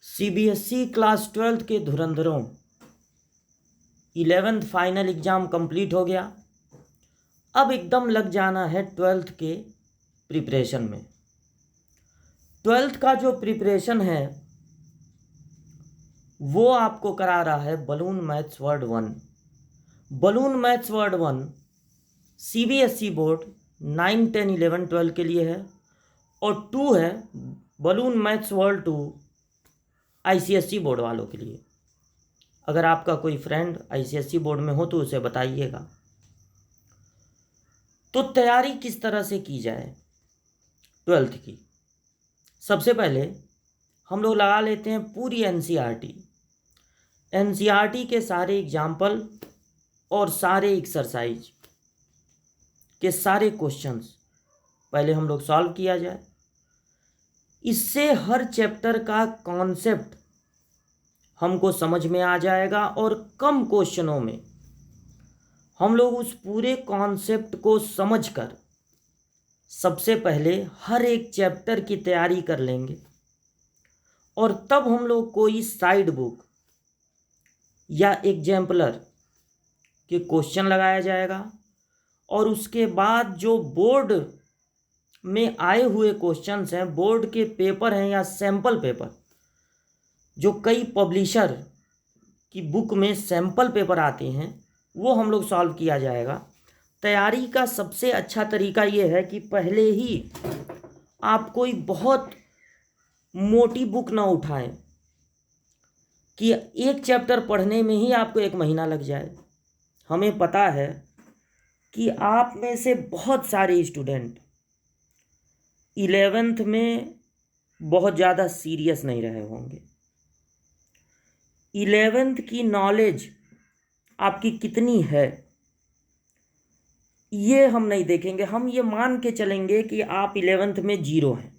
CBSE class 12th के धुरंधरों 11th final exam complete हो गया। अब एकदम लग जाना है 12th के प्रिपरेशन में। 12th का जो प्रिपरेशन है वो आपको करा रहा है balloon maths word 1। Balloon maths word 1 CBSE board 9, 10, 11, 12 के लिए है और 2 है balloon maths word 2 ICSE board वालों के लिए। अगर आपका कोई फ्रेंड आईसीएसई बोर्ड में हो तो उसे बताइएगा। तो तैयारी किस तरह से की जाए 12th की? सबसे पहले हम लोग लगा लेते हैं पूरी एनसीईआरटी के सारे एग्जाम्पल और सारे एक्सरसाइज के सारे क्वेश्चंस पहले हम लोग सॉल्व किया जाए। इससे हर चैप्टर का कॉन्सेप्ट हमको समझ में आ जाएगा और कम क्वेश्चनों में हम लोग उस पूरे कॉन्सेप्ट को समझकर सबसे पहले हर एक चैप्टर की तैयारी कर लेंगे और तब हम लोग कोई साइड बुक या एग्जाम्पलर के क्वेश्चन लगाया जाएगा और उसके बाद जो बोर्ड में आए हुए क्वेश्चंस हैं, बोर्ड के पेपर हैं या सैंपल पेपर, जो कई पब्लिशर की बुक में सैंपल पेपर आते हैं, वो हम लोग सॉल्व किया जाएगा। तैयारी का सबसे अच्छा तरीका ये है कि पहले ही आप कोई बहुत मोटी बुक ना उठाएं कि एक चैप्टर पढ़ने में ही आपको 1 महीना लग जाए। हमें पता है कि आप में से बहुत सारे स्टूडेंट 11th में बहुत ज़्यादा सीरियस नहीं रहे होंगे। 11th की नॉलेज आपकी कितनी है ये हम नहीं देखेंगे। हम ये मान के चलेंगे कि आप 11th में 0 हैं,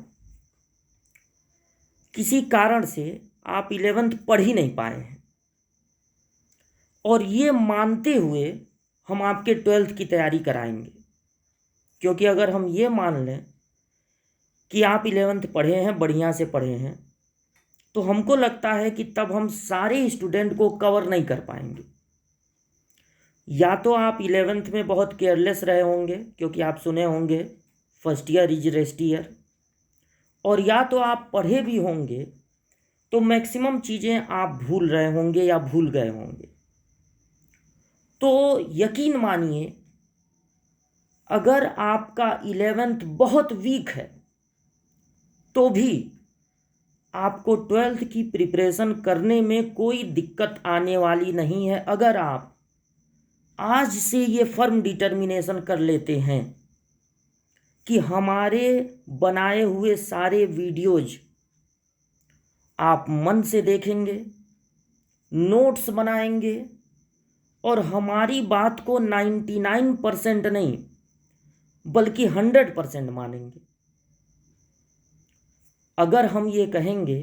किसी कारण से आप 11th पढ़ ही नहीं पाए हैं, और ये मानते हुए हम आपके 12th की तैयारी कराएंगे। क्योंकि अगर हम ये मान लें कि आप 11th पढ़े हैं, बढ़िया से पढ़े हैं, तो हमको लगता है कि तब हम सारे स्टूडेंट को कवर नहीं कर पाएंगे। या तो आप 11th में बहुत केयरलेस रहे होंगे क्योंकि आप सुने होंगे first year is rest year, और या तो आप पढ़े भी होंगे तो मैक्सिमम चीज़ें आप भूल रहे होंगे या भूल गए होंगे। तो यकीन मानिए अगर आपका 11th बहुत वीक है तो भी आपको 12th की प्रिपरेशन करने में कोई दिक्कत आने वाली नहीं है, अगर आप आज से ये फर्म डिटर्मिनेशन कर लेते हैं कि हमारे बनाए हुए सारे वीडियोज आप मन से देखेंगे, नोट्स बनाएंगे और हमारी बात को 99% नहीं बल्कि 100% मानेंगे। अगर हम ये कहेंगे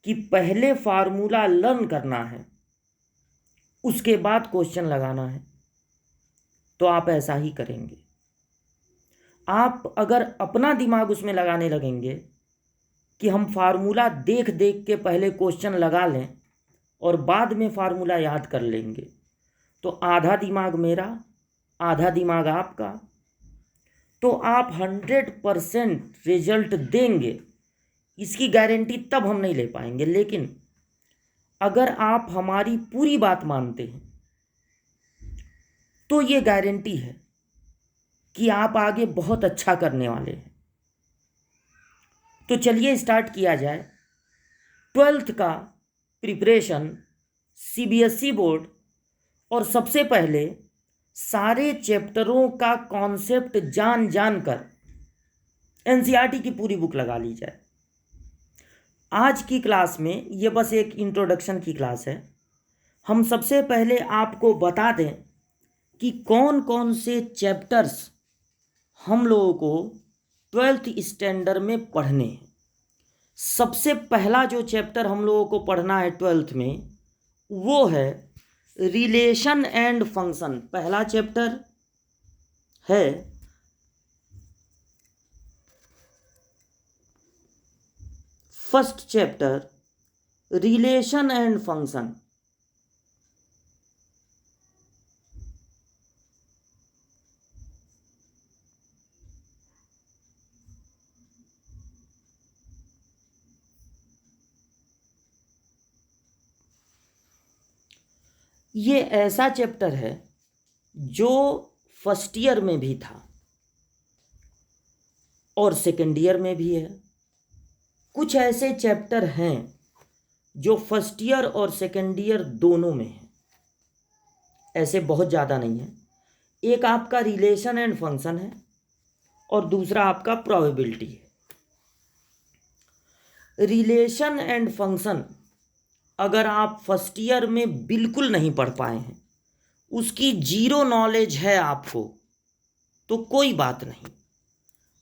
कि पहले फार्मूला लर्न करना है उसके बाद क्वेश्चन लगाना है, तो आप ऐसा ही करेंगे। आप अगर अपना दिमाग उसमें लगाने लगेंगे कि हम फार्मूला देख देख के पहले क्वेश्चन लगा लें और बाद में फार्मूला याद कर लेंगे, तो आधा दिमाग मेरा आधा दिमाग आपका, तो आप 100% रिजल्ट देंगे इसकी गारंटी तब हम नहीं ले पाएंगे। लेकिन अगर आप हमारी पूरी बात मानते हैं तो ये गारंटी है कि आप आगे बहुत अच्छा करने वाले हैं। तो चलिए स्टार्ट किया जाए 12th का प्रिपरेशन सीबीएसई बोर्ड। और सबसे पहले सारे चैप्टरों का कॉन्सेप्ट जान कर एनसीईआरटी की पूरी बुक लगा ली जाए। आज की क्लास में ये बस एक इंट्रोडक्शन की क्लास है। हम सबसे पहले आपको बता दें कि कौन कौन से चैप्टर्स हम लोगों को 12th स्टैंडर्ड में पढ़ने हैं। सबसे पहला जो चैप्टर हम लोगों को पढ़ना है 12th में वो है रिलेशन एंड फंक्शन। पहला चैप्टर है first chapter relation and function. ये ऐसा चैप्टर है जो फर्स्ट ईयर में भी था और सेकेंड ईयर में भी है। कुछ ऐसे चैप्टर हैं जो फर्स्ट ईयर और सेकेंड ईयर दोनों में है, ऐसे बहुत ज़्यादा नहीं है। एक आपका रिलेशन एंड फंक्शन है और दूसरा आपका प्रोबेबिलिटी है। रिलेशन एंड फंक्शन अगर आप फर्स्ट ईयर में बिल्कुल नहीं पढ़ पाए हैं, उसकी जीरो नॉलेज है आपको, तो कोई बात नहीं।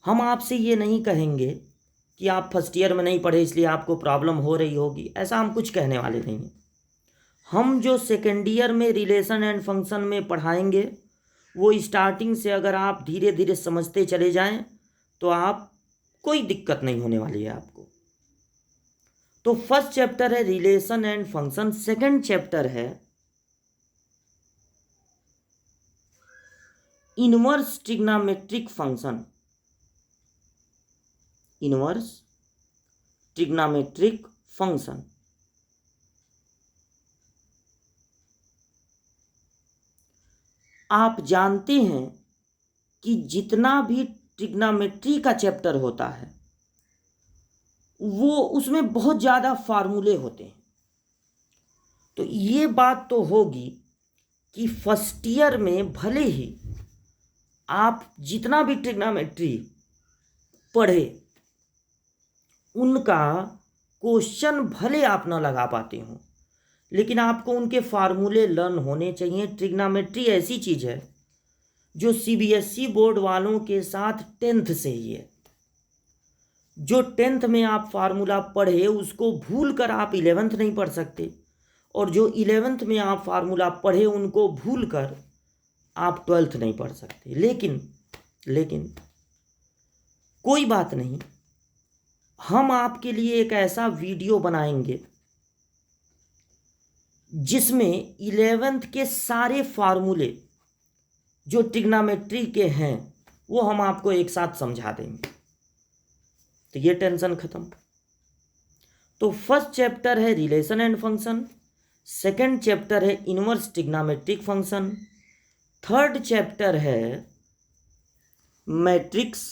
हम आपसे ये नहीं कहेंगे कि आप फर्स्ट ईयर में नहीं पढ़े इसलिए आपको प्रॉब्लम हो रही होगी, ऐसा हम कुछ कहने वाले नहीं हैं। हम जो सेकेंड ईयर में रिलेशन एंड फंक्शन में पढ़ाएंगे वो स्टार्टिंग से अगर आप धीरे धीरे समझते चले जाएं तो आप कोई दिक्कत नहीं होने वाली है आपको। तो फर्स्ट चैप्टर है relation and function, second chapter है inverse trigonometric function. Inverse trigonometric function. आप जानते हैं कि जितना भी ट्रिग्नोमेट्री का चैप्टर होता है वो उसमें बहुत ज़्यादा फार्मूले होते हैं। तो ये बात तो होगी कि फर्स्ट ईयर में भले ही आप जितना भी ट्रिग्नोमेट्री पढ़े उनका क्वेश्चन भले आप ना लगा पाते हो, लेकिन आपको उनके फार्मूले लर्न होने चाहिए। ट्रिग्नोमेट्री ऐसी चीज़ है जो सीबीएसई बोर्ड वालों के साथ 10th से ही है। जो 10th में आप फार्मूला पढ़े उसको भूल कर आप 11th नहीं पढ़ सकते, और जो 11th में आप फार्मूला पढ़े उनको भूल कर आप 12th नहीं पढ़ सकते। लेकिन कोई बात नहीं, हम आपके लिए एक ऐसा वीडियो बनाएंगे जिसमें 11th के सारे फार्मूले जो ट्रिग्नोमेट्री के हैं वो हम आपको एक साथ समझा देंगे, तो ये टेंशन खत्म। तो फर्स्ट चैप्टर है relation and function, second chapter है inverse trigonometric function, third chapter है मैट्रिक्स,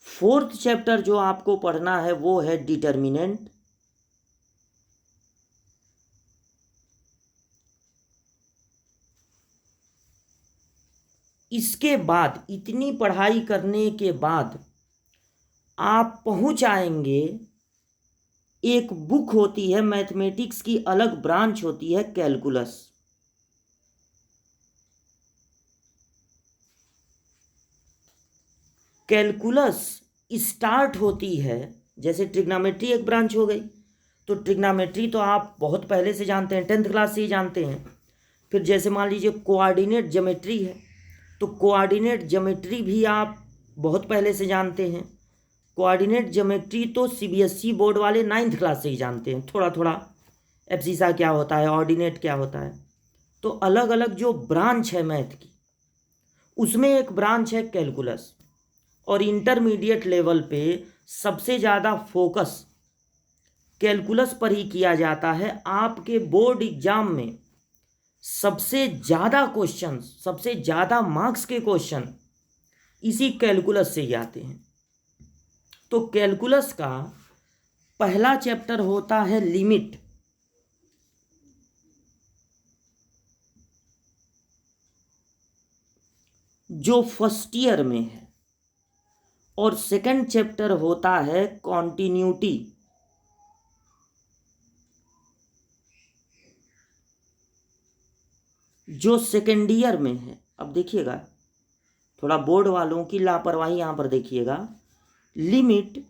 फोर्थ चैप्टर जो आपको पढ़ना है वो है डिटर्मिनेंट, इसके बाद इतनी पढ़ाई करने के बाद आप पहुंच आएंगे, एक बुक होती है मैथमेटिक्स की अलग ब्रांच होती है कैलकुलस। कैलकुलस स्टार्ट होती है, जैसे ट्रिग्नोमेट्री एक ब्रांच हो गई, तो ट्रिग्नोमेट्री तो आप बहुत पहले से जानते हैं, 10th क्लास से ही जानते हैं। फिर जैसे मान लीजिए कोऑर्डिनेट ज्योमेट्री है, तो कोऑर्डिनेट ज्योमेट्री भी आप बहुत पहले से जानते हैं। कोऑर्डिनेट ज्योमेट्री तो सीबीएसई बोर्ड वाले 9th क्लास से ही जानते हैं, थोड़ा थोड़ा एब्सिसा क्या होता है, ऑर्डिनेट क्या होता है। तो अलग अलग जो ब्रांच है मैथ की, उसमें एक ब्रांच है कैलकुलस, और इंटरमीडिएट लेवल पे सबसे ज़्यादा फोकस कैलकुलस पर ही किया जाता है। आपके बोर्ड एग्जाम में सबसे ज़्यादा क्वेश्चन, सबसे ज़्यादा मार्क्स के क्वेश्चन इसी कैलकुलस से ही आते हैं। तो कैलकुलस का पहला चैप्टर होता है लिमिट, जो फर्स्ट ईयर में है, और सेकंड चैप्टर होता है कॉन्टिन्यूटी, जो सेकेंड ईयर में है। अब देखिएगा, थोड़ा बोर्ड वालों की लापरवाही यहाँ पर देखिएगा, लिमिट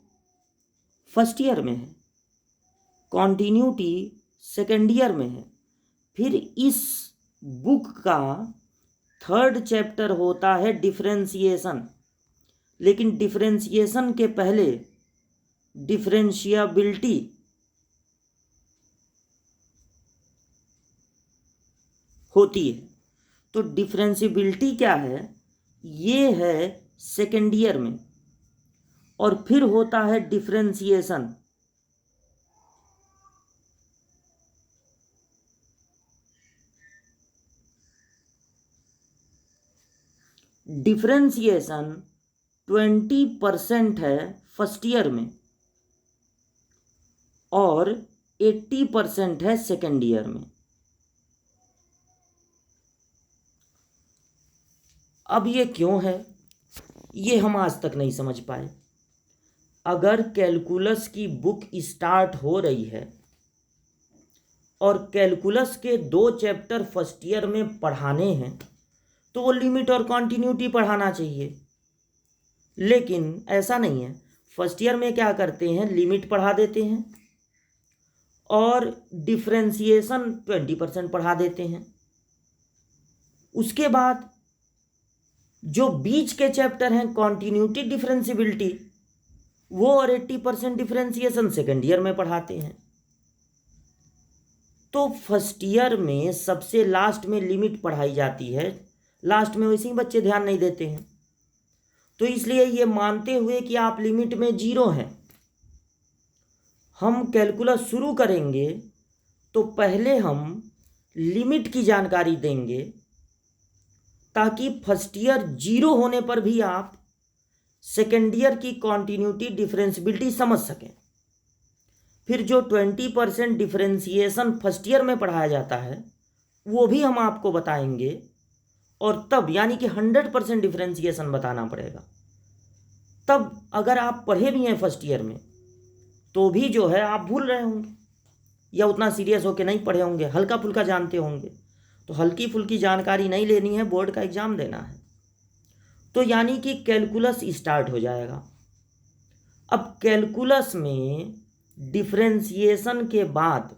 फर्स्ट ईयर में है, कॉन्टिन्यूटी सेकेंड ईयर में है। फिर इस बुक का थर्ड चैप्टर होता है डिफरेंशिएशन, लेकिन डिफरेंशिएशन के पहले डिफरेंशियबिलिटी होती है। तो डिफरेंशियबिलिटी क्या है, ये है सेकेंड ईयर में, और फिर होता है डिफरेंशिएशन। डिफरेंशिएशन 20% है फर्स्ट ईयर में और 80% है सेकेंड ईयर में। अब ये क्यों है, ये हम आज तक नहीं समझ पाए। अगर कैलकुलस की बुक स्टार्ट हो रही है और कैलकुलस के 2 चैप्टर फर्स्ट ईयर में पढ़ाने हैं तो वो लिमिट और कॉन्टिन्यूटी पढ़ाना चाहिए, लेकिन ऐसा नहीं है। फर्स्ट ईयर में क्या करते हैं, लिमिट पढ़ा देते हैं और डिफरेंशिएशन 20% पढ़ा देते हैं। उसके बाद जो बीच के चैप्टर हैं कॉन्टिन्यूटी डिफरेंशियबिलिटी, वो और 80% डिफरेंशिएशन सेकेंड ईयर में पढ़ाते हैं। तो फर्स्ट ईयर में सबसे लास्ट में लिमिट पढ़ाई जाती है, लास्ट में वैसे ही बच्चे ध्यान नहीं देते हैं। तो इसलिए ये मानते हुए कि आप लिमिट में 0 हैं, हम कैलकुलस शुरू करेंगे तो पहले हम लिमिट की जानकारी देंगे ताकि फर्स्ट ईयर 0 होने पर भी आप सेकेंड ईयर की कॉन्टिन्यूटी डिफरेंशियबिलिटी समझ सकें। फिर जो 20% डिफरेंशिएशन फर्स्ट ईयर में पढ़ाया जाता है वो भी हम आपको बताएंगे, और तब यानी कि 100% डिफरेंशिएशन बताना पड़ेगा। तब अगर आप पढ़े भी हैं फर्स्ट ईयर में तो भी जो है आप भूल रहे होंगे या उतना सीरियस होकर नहीं पढ़े होंगे, हल्का फुल्का जानते होंगे। तो हल्की फुल्की जानकारी नहीं लेनी है, बोर्ड का एग्ज़ाम देना है। तो यानी कि कैलकुलस स्टार्ट हो जाएगा। अब कैलकुलस में डिफरेंशिएशन के बाद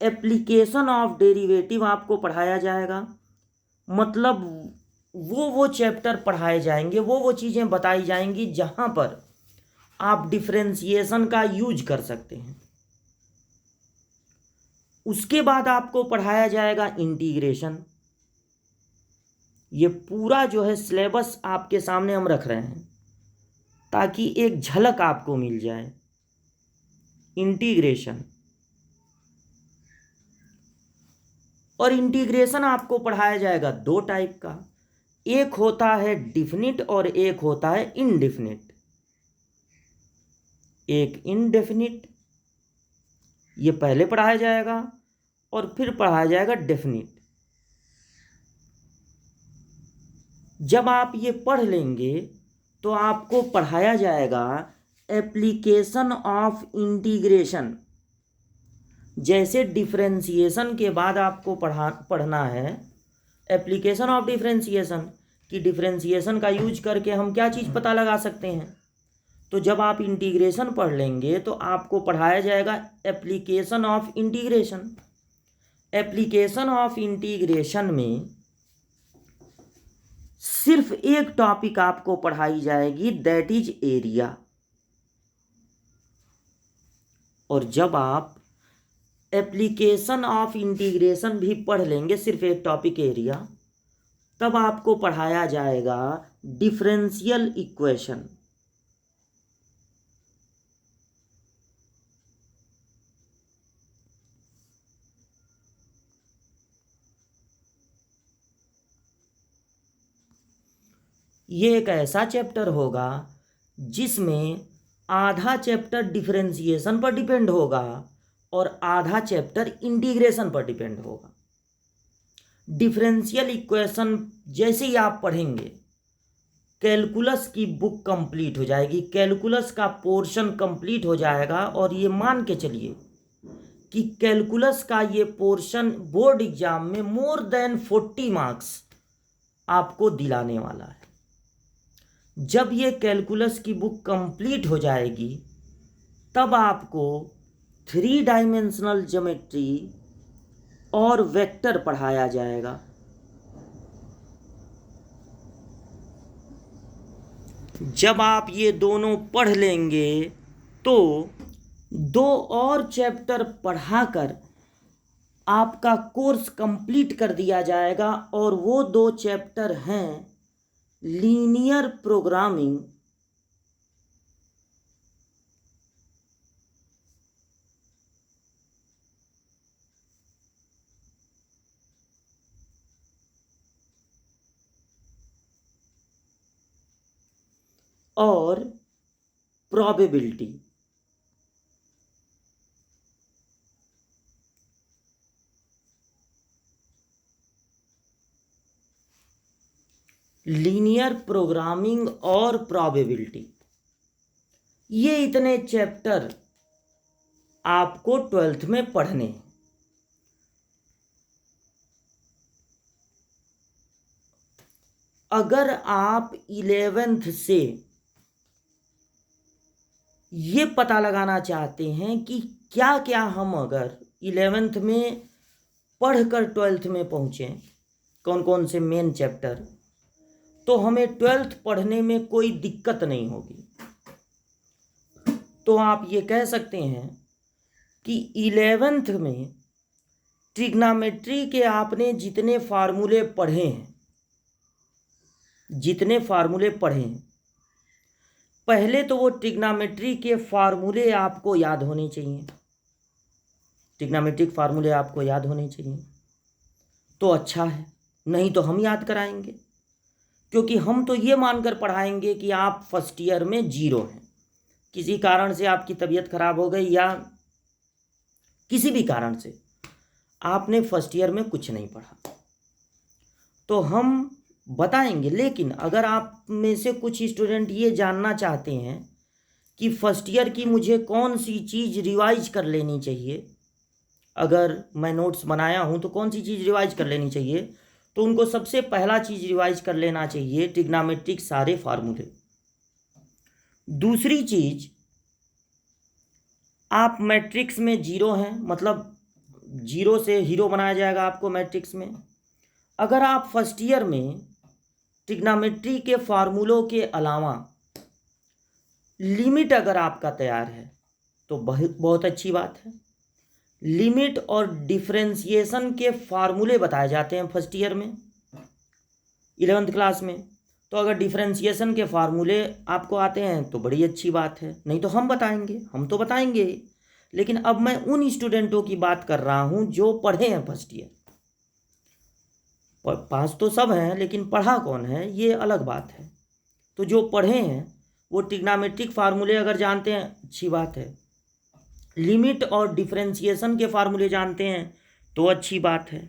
एप्लीकेशन ऑफ डेरिवेटिव आपको पढ़ाया जाएगा। मतलब वो चैप्टर पढ़ाए जाएंगे, वो चीज़ें बताई जाएंगी जहाँ पर आप डिफरेंशिएशन का यूज कर सकते हैं। उसके बाद आपको पढ़ाया जाएगा इंटीग्रेशन। ये पूरा जो है सिलेबस आपके सामने हम रख रहे हैं ताकि एक झलक आपको मिल जाए। इंटीग्रेशन, और इंटीग्रेशन आपको पढ़ाया जाएगा 2 टाइप का, एक होता है डिफिनिट और एक होता है इनडेफिनिट। एक इनडेफिनिट ये पहले पढ़ाया जाएगा और फिर पढ़ाया जाएगा डेफिनिट। जब आप ये पढ़ लेंगे तो आपको पढ़ाया जाएगा एप्लीकेशन ऑफ इंटीग्रेशन। जैसे डिफरेंशिएशन के बाद आपको पढ़ना है एप्लीकेशन ऑफ डिफरेंशिएशन, कि डिफरेंशिएशन का यूज करके हम क्या चीज़ पता लगा सकते हैं। तो जब आप इंटीग्रेशन पढ़ लेंगे तो आपको पढ़ाया जाएगा application of integration. Application of integration में सिर्फ एक टॉपिक आपको पढ़ाई जाएगी, दैट इज एरिया। और जब आप एप्लीकेशन ऑफ इंटीग्रेशन भी पढ़ लेंगे, सिर्फ एक टॉपिक एरिया, तब आपको पढ़ाया जाएगा डिफरेंशियल इक्वेशन। ये एक ऐसा चैप्टर होगा जिसमें आधा चैप्टर डिफरेंशिएशन पर डिपेंड होगा और आधा चैप्टर इंटीग्रेशन पर डिपेंड होगा। डिफरेंशियल इक्वेशन जैसे ही आप पढ़ेंगे कैलकुलस की बुक कंप्लीट हो जाएगी, कैलकुलस का पोर्शन कंप्लीट हो जाएगा। और ये मान के चलिए कि कैलकुलस का ये पोर्शन बोर्ड एग्जाम में मोर देन 40 मार्क्स आपको दिलाने वाला है। जब ये कैलकुलस की बुक कंप्लीट हो जाएगी तब आपको 3 डायमेंशनल ज्योमेट्री और वेक्टर पढ़ाया जाएगा। जब आप ये दोनों पढ़ लेंगे तो 2 और चैप्टर पढ़ाकर आपका कोर्स कंप्लीट कर दिया जाएगा। और वो 2 चैप्टर हैं लीनियर प्रोग्रामिंग और प्रोबेबिलिटी। लीनियर प्रोग्रामिंग और प्रोबेबिलिटी, ये इतने चैप्टर आपको 12th में पढ़ने हैं। अगर आप 11th से ये पता लगाना चाहते हैं कि क्या क्या हम अगर 11th में पढ़कर 12th में पहुँचें, कौन कौन से मेन चैप्टर, तो हमें 12th पढ़ने में कोई दिक्कत नहीं होगी। तो आप ये कह सकते हैं कि 11th में ट्रिग्नोमेट्री के आपने जितने फार्मूले पढ़े हैं, पहले तो वो ट्रिग्नोमेट्री के फार्मूले आपको याद होने चाहिए, ट्रिग्नोमेट्रिक फार्मूले आपको याद होने चाहिए तो अच्छा है, नहीं तो हम याद कराएंगे। क्योंकि हम तो ये मानकर पढ़ाएंगे कि आप फर्स्ट ईयर में 0 हैं, किसी कारण से आपकी तबीयत खराब हो गई या किसी भी कारण से आपने फर्स्ट ईयर में कुछ नहीं पढ़ा तो हम बताएंगे। लेकिन अगर आप में से कुछ स्टूडेंट ये जानना चाहते हैं कि फर्स्ट ईयर की मुझे कौन सी चीज़ रिवाइज कर लेनी चाहिए, अगर मैं नोट्स बनाया हूँ तो कौन सी चीज़ रिवाइज कर लेनी चाहिए, तो उनको सबसे पहला चीज़ रिवाइज कर लेना चाहिए ट्रिग्नोमेट्रिक सारे फार्मूले। दूसरी चीज़, आप मैट्रिक्स में 0 हैं, मतलब 0 से हीरो बनाया जाएगा आपको मैट्रिक्स में। अगर आप फर्स्ट ईयर में ट्रिग्नोमेट्री के फार्मूलों के अलावा लिमिट अगर आपका तैयार है तो बहुत अच्छी बात है। लिमिट और डिफरेंशिएशन के फार्मूले बताए जाते हैं फर्स्ट ईयर में 11th क्लास में। तो अगर डिफरेंशिएशन के फार्मूले आपको आते हैं तो बड़ी अच्छी बात है, नहीं तो हम तो बताएंगे। लेकिन अब मैं उन स्टूडेंटों की बात कर रहा हूं जो पढ़े हैं फर्स्ट ईयर। पास तो सब हैं लेकिन पढ़ा कौन है ये अलग बात है। तो जो पढ़े हैं वो ट्रिग्नोमेट्रिक फार्मूले अगर जानते हैं अच्छी बात है, लिमिट और डिफरेंशिएशन के फार्मूले जानते हैं तो अच्छी बात है।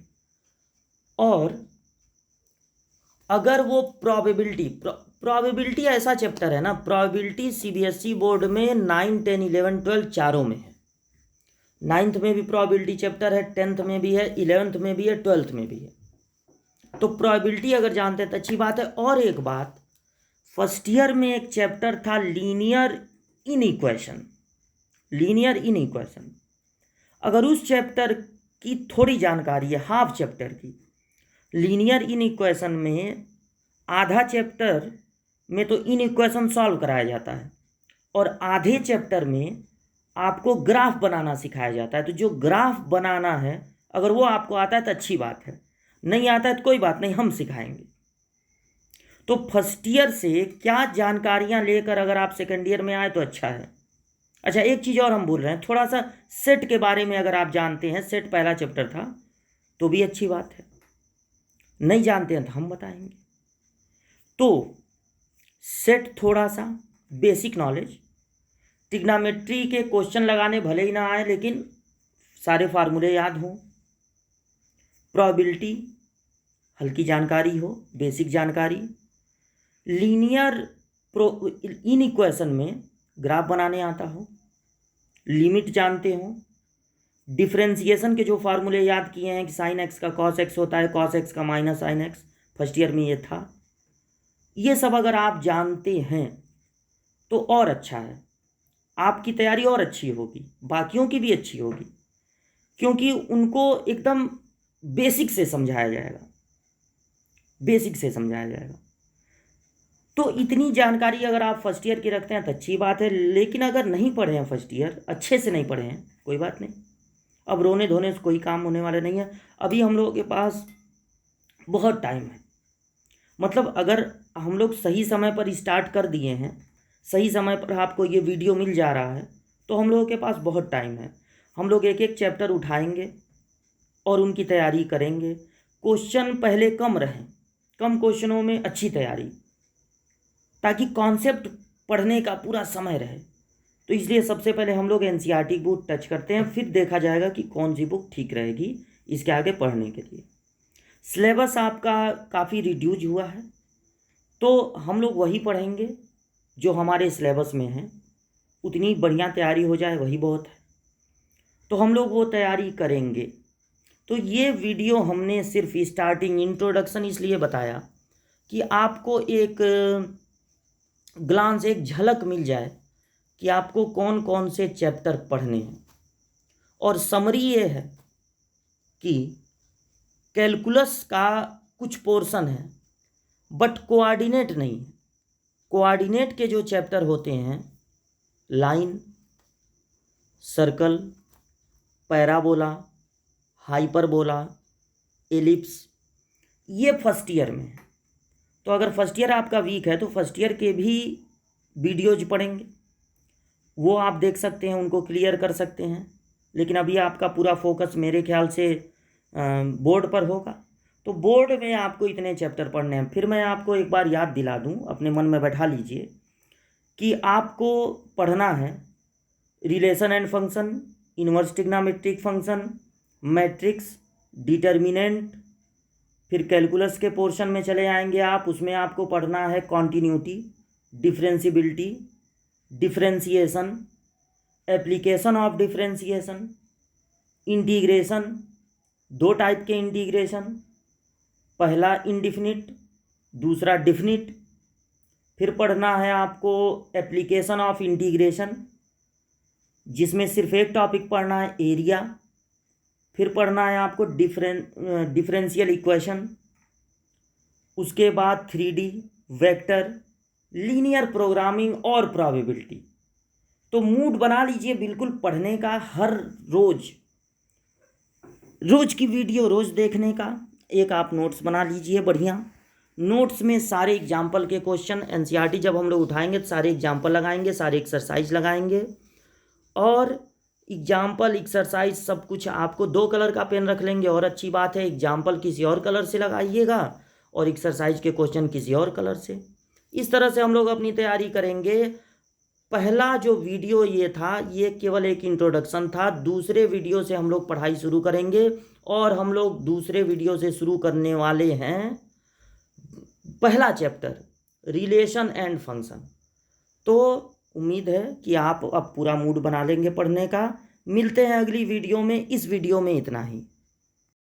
और अगर वो प्रोबेबिलिटी ऐसा चैप्टर है ना, प्रोबेबिलिटी सीबीएसई बोर्ड में 9, 10, 11, 12 चारों में है। 9th में भी प्रोबेबिलिटी चैप्टर है, 10th में भी है, 11th में भी है, 12th में भी है। तो प्रोबेबिलिटी अगर जानते हैं तो अच्छी बात है। और एक बात, फर्स्ट ईयर में एक चैप्टर था लीनियर इनइक्वेशन। अगर उस चैप्टर की थोड़ी जानकारी है, हाफ चैप्टर की, लीनियर इनइक्वेशन में आधा चैप्टर में तो इनइक्वेशन सॉल्व कराया जाता है और आधे चैप्टर में आपको ग्राफ बनाना सिखाया जाता है। तो जो ग्राफ बनाना है अगर वो आपको आता है तो अच्छी बात है, नहीं आता है तो कोई बात नहीं, हम सिखाएंगे। तो फर्स्ट ईयर से क्या जानकारियां लेकर अगर आप सेकेंड ईयर में आए तो अच्छा है। अच्छा, एक चीज़ और हम भूल रहे हैं, थोड़ा सा सेट के बारे में अगर आप जानते हैं, सेट पहला चैप्टर था तो भी अच्छी बात है, नहीं जानते हैं तो हम बताएंगे। तो सेट थोड़ा सा बेसिक नॉलेज, ट्रिग्नोमेट्री के क्वेश्चन लगाने भले ही ना आए लेकिन सारे फार्मूले याद हों, प्रोबेबिलिटी हल्की जानकारी हो, बेसिक जानकारी, लीनियर इनइक्वेशन में ग्राफ बनाने आता हो, लिमिट जानते हो, डिफरेंशिएशन के जो फार्मूले याद किए हैं कि साइन एक्स का कॉस एक्स होता है, कॉस एक्स का minus sine x, first year में ये था, ये सब अगर आप जानते हैं तो और अच्छा है, आपकी तैयारी और अच्छी होगी, बाकियों की भी अच्छी होगी, क्योंकि उनको एकदम बेसिक से समझाया जाएगा। तो इतनी जानकारी अगर आप फर्स्ट ईयर की रखते हैं तो अच्छी बात है, लेकिन अगर नहीं पढ़े हैं फर्स्ट ईयर, अच्छे से नहीं पढ़े हैं, कोई बात नहीं, अब रोने धोने से कोई काम होने वाला नहीं है। अभी हम लोगों के पास बहुत टाइम है। मतलब अगर हम लोग सही समय पर स्टार्ट कर दिए हैं, सही समय पर आपको ये वीडियो मिल जा रहा है, तो हम लोगों के पास बहुत टाइम है। हम लोग एक एक चैप्टर उठाएंगे और उनकी तैयारी करेंगे। क्वेश्चन पहले कम रहें, कम क्वेश्चनों में अच्छी तैयारी, ताकि कॉन्सेप्ट पढ़ने का पूरा समय रहे। तो इसलिए सबसे पहले हम लोग एनसीईआरटी बुक टच करते हैं, फिर देखा जाएगा कि कौन सी बुक ठीक रहेगी इसके आगे पढ़ने के लिए। सिलेबस आपका काफ़ी रिड्यूज हुआ है, तो हम लोग वही पढ़ेंगे जो हमारे सिलेबस में है। उतनी बढ़िया तैयारी हो जाए वही बहुत है, तो हम लोग वो तैयारी करेंगे। तो ये वीडियो हमने सिर्फ स्टार्टिंग इंट्रोडक्शन इसलिए बताया कि आपको एक ग्लांस, एक झलक मिल जाए कि आपको कौन कौन से चैप्टर पढ़ने हैं। और समरी ये है कि कैलकुलस का कुछ पोर्शन है बट कोऑर्डिनेट नहीं है। कोऑर्डिनेट के जो चैप्टर होते हैं, line, circle, parabola, hyperbola, ellipse, ये फर्स्ट ईयर में है। तो अगर फर्स्ट ईयर आपका वीक है तो फर्स्ट ईयर के भी वीडियोज पढ़ेंगे, वो आप देख सकते हैं, उनको क्लियर कर सकते हैं। लेकिन अभी आपका पूरा फोकस मेरे ख्याल से बोर्ड पर होगा, तो बोर्ड में आपको इतने चैप्टर पढ़ने हैं। फिर मैं आपको एक बार याद दिला दूं, अपने मन में बैठा लीजिए कि आपको पढ़ना है relation and function, inverse trigonometric function, matrix, determinant. फिर कैलकुलस के पोर्शन में चले आएंगे आप, उसमें आपको पढ़ना है continuity, differentiability, differentiation, application of differentiation, integration. दो टाइप के इंटीग्रेशन, पहला इनडिफिनिट, दूसरा डिफिनिट। फिर पढ़ना है आपको एप्लीकेशन ऑफ इंटीग्रेशन, जिसमें सिर्फ एक टॉपिक पढ़ना है, एरिया। फिर पढ़ना है आपको डिफरेंशियल इक्वेशन, उसके बाद 3D, वेक्टर, लीनियर प्रोग्रामिंग और प्रोबेबिलिटी। तो मूड बना लीजिए बिल्कुल पढ़ने का, हर रोज की वीडियो रोज देखने का। एक आप नोट्स बना लीजिए बढ़िया, नोट्स में सारे एग्जाम्पल के क्वेश्चन, एनसीईआरटी जब हम लोग उठाएंगे तो सारे एग्जाम्पल लगाएंगे, सारे एक्सरसाइज लगाएंगे। और एग्जाम्पल, एक्सरसाइज सब कुछ आपको 2 कलर का पेन रख लेंगे और अच्छी बात है। एग्जाम्पल किसी और कलर से लगाइएगा और एक्सरसाइज के क्वेश्चन किसी और कलर से। इस तरह से हम लोग अपनी तैयारी करेंगे। पहला जो वीडियो ये था, ये केवल एक इंट्रोडक्शन था। दूसरे वीडियो से हम लोग पढ़ाई शुरू करेंगे और हम लोग दूसरे वीडियो से शुरू करने वाले हैं पहला चैप्टर, रिलेशन एंड फंक्शन। तो उम्मीद है कि आप अब पूरा मूड बना लेंगे पढ़ने का। मिलते हैं अगली वीडियो में। इस वीडियो में इतना ही।